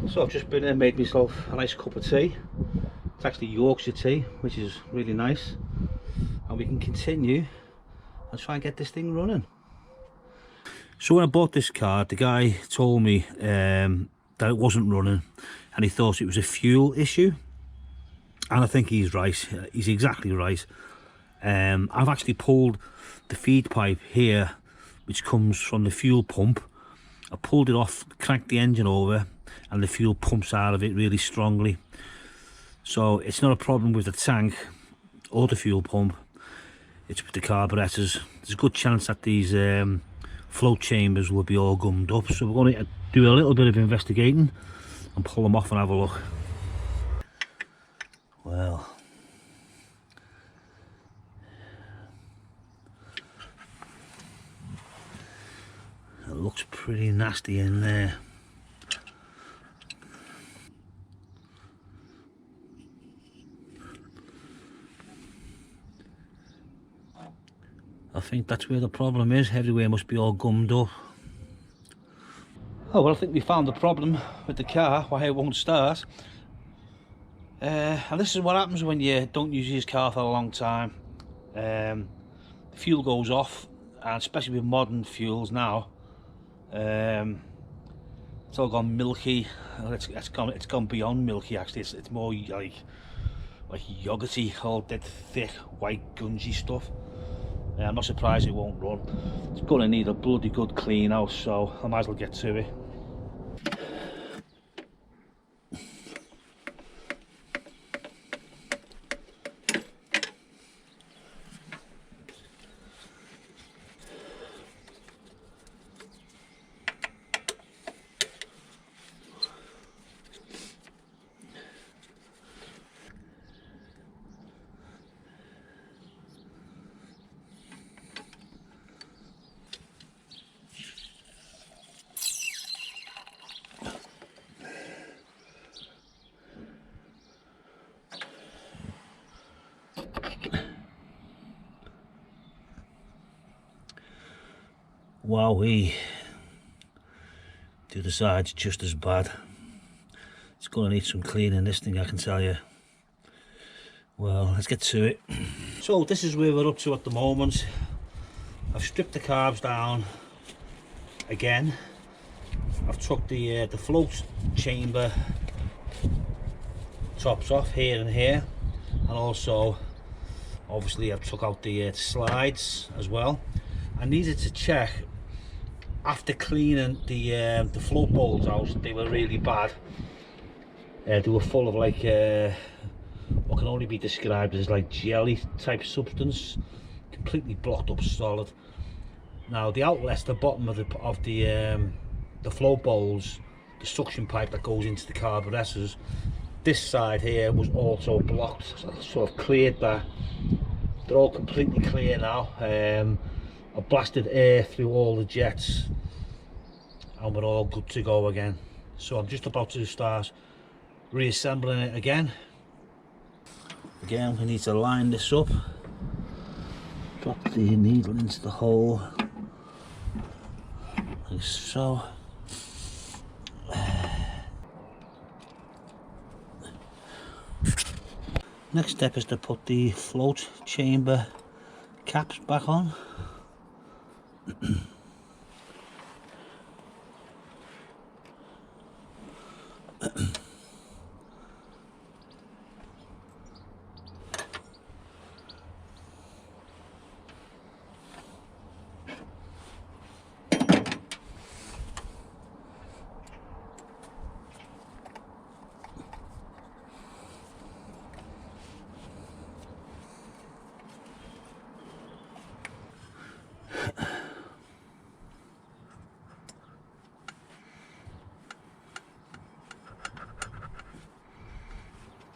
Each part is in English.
So I've just been and made myself a nice cup of tea. It's actually Yorkshire tea, which is really nice, and we can continue and try and get this thing running. So when I bought this car, the guy told me that it wasn't running and he thought it was a fuel issue, and I think he's right. He's exactly right. I've actually pulled the feed pipe here, which comes from the fuel pump. I pulled it off, cranked the engine over, and the fuel pumps out of it really strongly. So it's not a problem with the tank or the fuel pump, it's with the carburetors. There's a good chance that these float chambers will be all gummed up, so we're going to do a little bit of investigating and pull them off and have a look. Well, it looks pretty nasty in there. I think that's where the problem is. Everywhere must be all gummed up. Oh well, I think we found the problem with the car, why it won't start. And this is what happens when you don't use your car for a long time. The fuel goes off, and especially with modern fuels now, it's all gone milky. It's gone beyond milky actually. It's more like yogurty, all dead thick white gungy stuff. I'm not surprised it won't run. It's going to need a bloody good clean out, so I might as well get to it. Wowee, the other side's just as bad. It's going to need some cleaning, this thing, I can tell you. Well, let's get to it. So this is where we're up to at the moment. I've stripped the carbs down again. I've took the float chamber tops off here and here, and also obviously I've took out the slides as well. I needed to check after cleaning the float bowls out. They were really bad. They were full of like what can only be described as like jelly type substance, completely blocked up solid. Now the outlets, the bottom of the float bowls, the suction pipe that goes into the carburetors, this side here was also blocked, so I sort of cleared that. They're all completely clear now. I blasted air through all the jets and we're all good to go again. So I'm just about to start reassembling it again. Again, we need to line this up, drop the needle into the hole like so. Next step is to put the float chamber caps back on.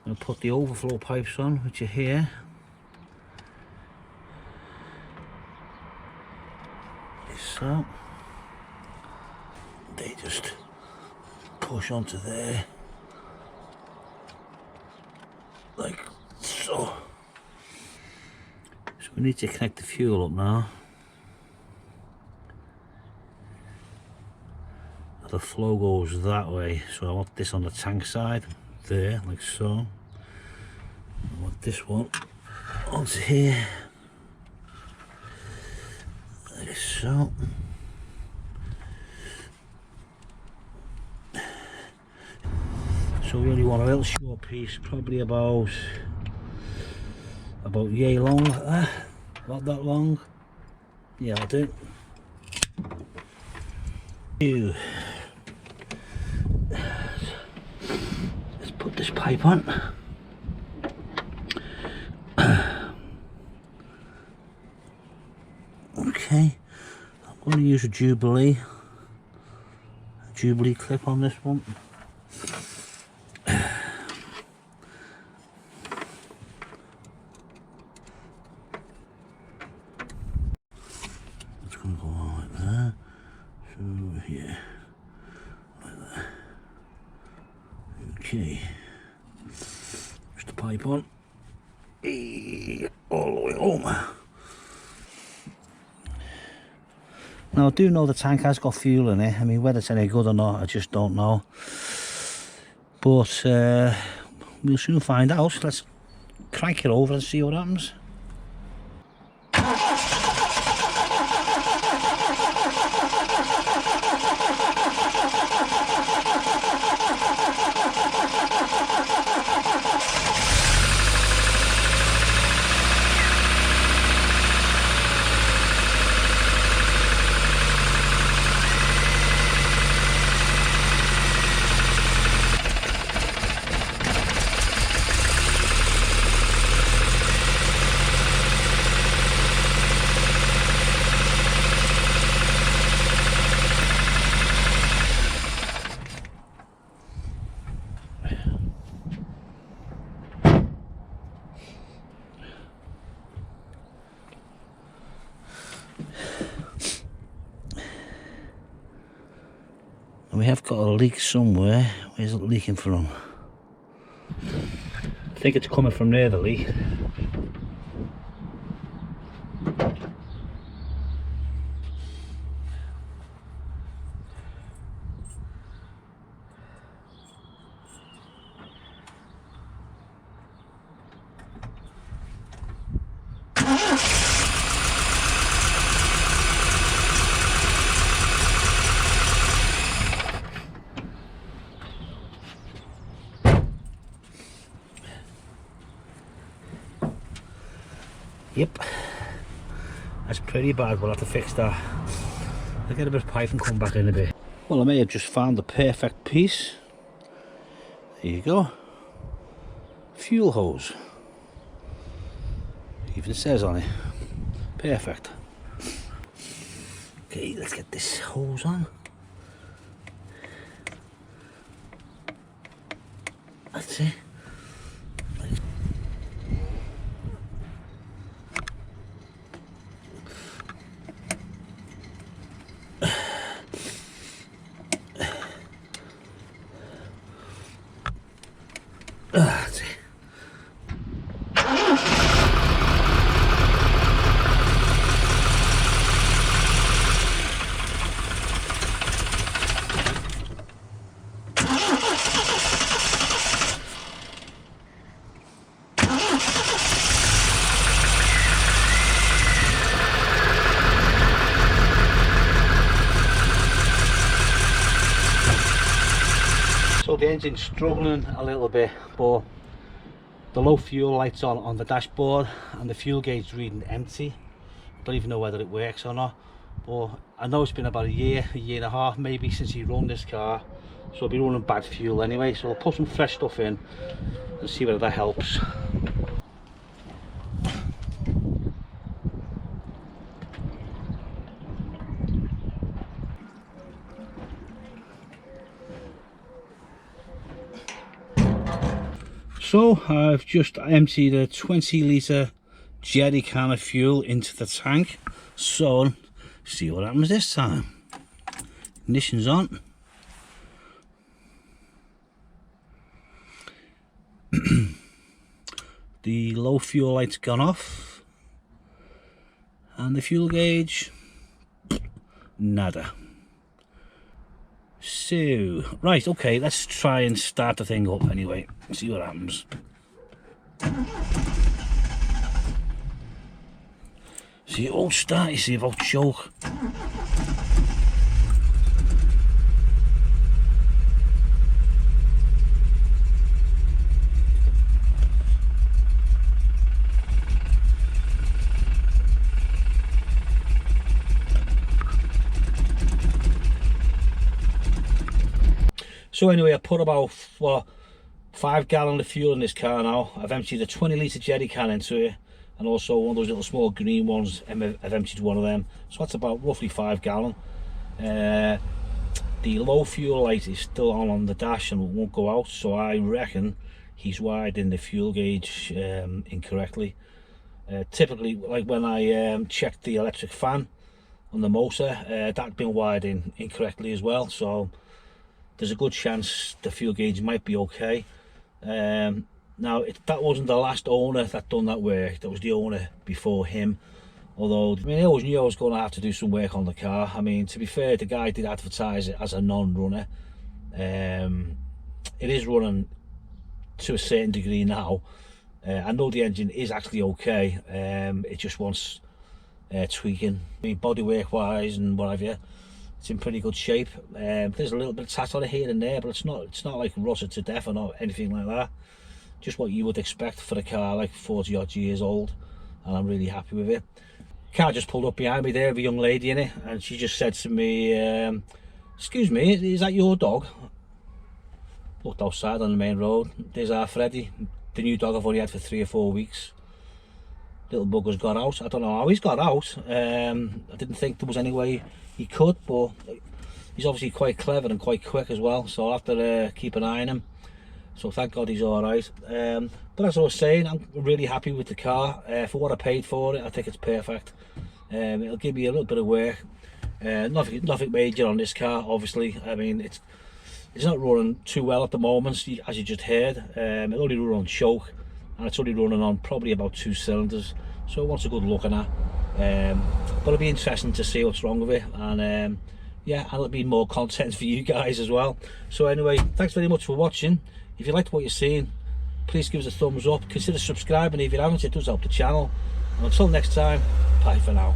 I'm going to put the overflow pipes on, which are here. So they just push onto there like so. So we need to connect the fuel up now. the flow goes that way, so I want this on the tank side there, like so. I want this one onto here, like so. So we only want a little short piece, probably about yay long, like that. Not that long. Yeah, I'll do. Let's put this pipe on. Okay, I'm going to use a Jubilee clip on this one. It's going to go on like that. So here, like that. Okay, just the pipe on. All the way home. Now I do know the tank has got fuel in it. I mean, whether it's any good or not, I just don't know. But we'll soon find out. Let's crank it over and see what happens. And we have got a leak somewhere. Where's it leaking from? I think it's coming from there, the leak. Yep, that's pretty bad. We'll have to fix that. I'll get a bit of pipe and come back in a bit. Well, I may have just found the perfect piece. There you go. Fuel hose. Even says on it. Perfect. Okay, let's get this hose on. That's it. That's it. So the engine's struggling a little bit, but the low fuel light's on the dashboard and the fuel gauge is reading empty. Don't even know whether it works or not, but I know it's been about a year and a half maybe since he run this car, so I'll be running bad fuel anyway. So I'll put some fresh stuff in and see whether that helps. So I've just emptied a 20 litre jerry can of fuel into the tank. So see what happens this time. Ignition's on. The low fuel light's gone off. And the fuel gauge, nada. So, right, okay, let's try and start the thing up anyway, see what happens. See, it won't start, you see, without choke. So anyway, I put about 5 gallons of fuel in this car now. I've emptied a 20 litre jerry can into it, and also one of those little small green ones, I've emptied one of them. So that's about roughly 5 gallons. The low fuel light is still on the dash and it won't go out, so I reckon he's wired the fuel gauge incorrectly. Typically, like when I checked the electric fan on the motor, that'd been wired incorrectly as well, so there's a good chance the fuel gauge might be okay. Now, that wasn't the last owner that done that work, that was the owner before him. Although, I mean, I always knew I was going to have to do some work on the car. I mean, to be fair, the guy did advertise it as a non-runner. It is running to a certain degree now. I know the engine is actually okay. It just wants tweaking. I mean, bodywork wise and what have you, it's in pretty good shape. There's a little bit of tat on it here and there, but it's not like rusted to death or not anything like that. Just what you would expect for a car like 40 odd years old, and I'm really happy with it. Car just pulled up behind me there with a young lady in it, and she just said to me, excuse me, is that your dog? Looked outside on the main road. There's our Freddy, the new dog I've only had for 3 or 4 weeks. Little bugger's got out. I don't know how he's got out. I didn't think there was any way he could, but he's obviously quite clever and quite quick as well, so I'll have to keep an eye on him. So thank God he's alright. But as I was saying, I'm really happy with the car. For what I paid for it, I think it's perfect. It'll give me a little bit of work. Nothing major on this car, obviously. I mean, it's not running too well at the moment, as you just heard. It only runs on choke, and it's only running on probably about 2 cylinders, so it wants a good looking at. But it'll be interesting to see what's wrong with it, and yeah, and it'll be more content for you guys as well. So anyway, thanks very much for watching. If you liked what you're seeing, please give us a thumbs up, consider subscribing if you haven't, it does help the channel. And until next time, bye for now.